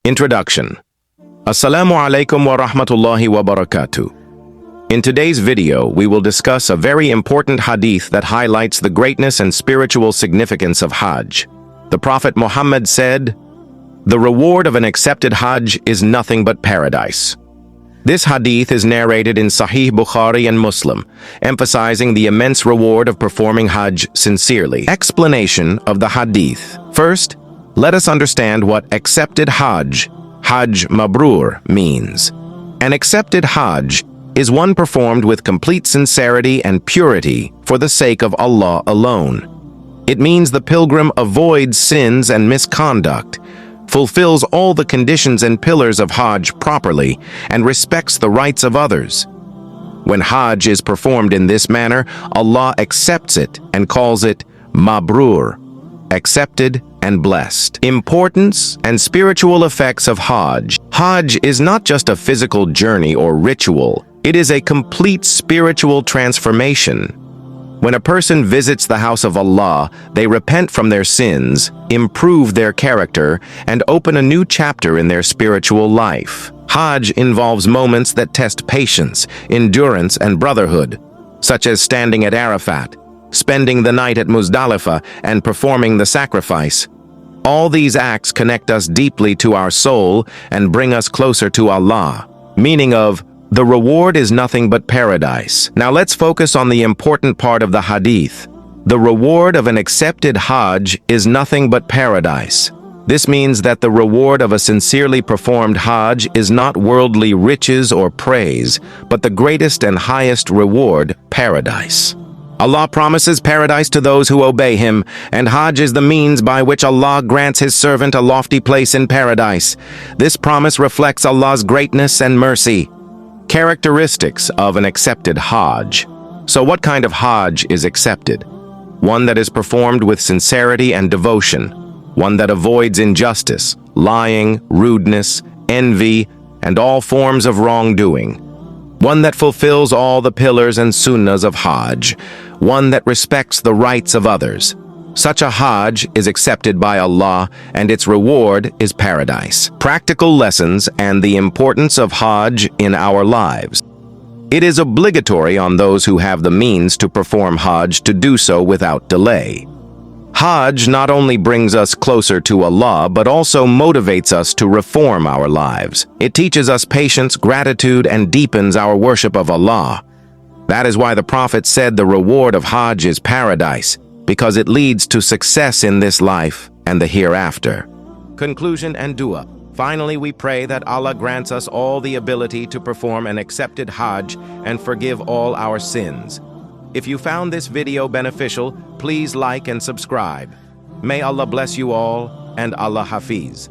Introduction. Assalamu Alaikum wa rahmatullahi wa barakatuh. In today's video, we will discuss a very important hadith that highlights the greatness and spiritual significance of Hajj. The Prophet Muhammad said, "The reward of an accepted Hajj is nothing but paradise." This hadith is narrated in Sahih Bukhari and Muslim, emphasizing the immense reward of performing Hajj sincerely. Explanation of the hadith. First, let us understand what accepted Hajj, Hajj Mabrur, means. An accepted Hajj is one performed with complete sincerity and purity for the sake of Allah alone. It means the pilgrim avoids sins and misconduct, fulfills all the conditions and pillars of Hajj properly, and respects the rights of others. When Hajj is performed in this manner, Allah accepts it and calls it Mabrur, accepted and blessed. Importance and spiritual effects of Hajj. Hajj is not just a physical journey or ritual. It is a complete spiritual transformation. When a person visits the house of Allah, they repent from their sins, improve their character, and open a new chapter in their spiritual life. Hajj involves moments that test patience, endurance, and brotherhood, such as standing at Arafat, spending the night at Muzdalifah, and performing the sacrifice. All these acts connect us deeply to our soul and bring us closer to Allah. Meaning of, the reward is nothing but paradise. Now let's focus on the important part of the hadith. The reward of an accepted Hajj is nothing but paradise. This means that the reward of a sincerely performed Hajj is not worldly riches or praise, but the greatest and highest reward, paradise. Allah promises paradise to those who obey Him, and Hajj is the means by which Allah grants His servant a lofty place in paradise. This promise reflects Allah's greatness and mercy. Characteristics of an accepted Hajj. So what kind of Hajj is accepted? One that is performed with sincerity and devotion. One that avoids injustice, lying, rudeness, envy, and all forms of wrongdoing. One that fulfills all the pillars and sunnahs of Hajj. One that respects the rights of others. Such a Hajj is accepted by Allah, and its reward is paradise. Practical lessons and the importance of Hajj in our lives. It is obligatory on those who have the means to perform Hajj to do so without delay. Hajj not only brings us closer to Allah, but also motivates us to reform our lives. It teaches us patience, gratitude, and deepens our worship of Allah. That is why the Prophet said the reward of Hajj is paradise, because it leads to success in this life and the hereafter. Conclusion and dua. Finally, we pray that Allah grants us all the ability to perform an accepted Hajj and forgive all our sins. If you found this video beneficial, please like and subscribe. May Allah bless you all, and Allah Hafiz.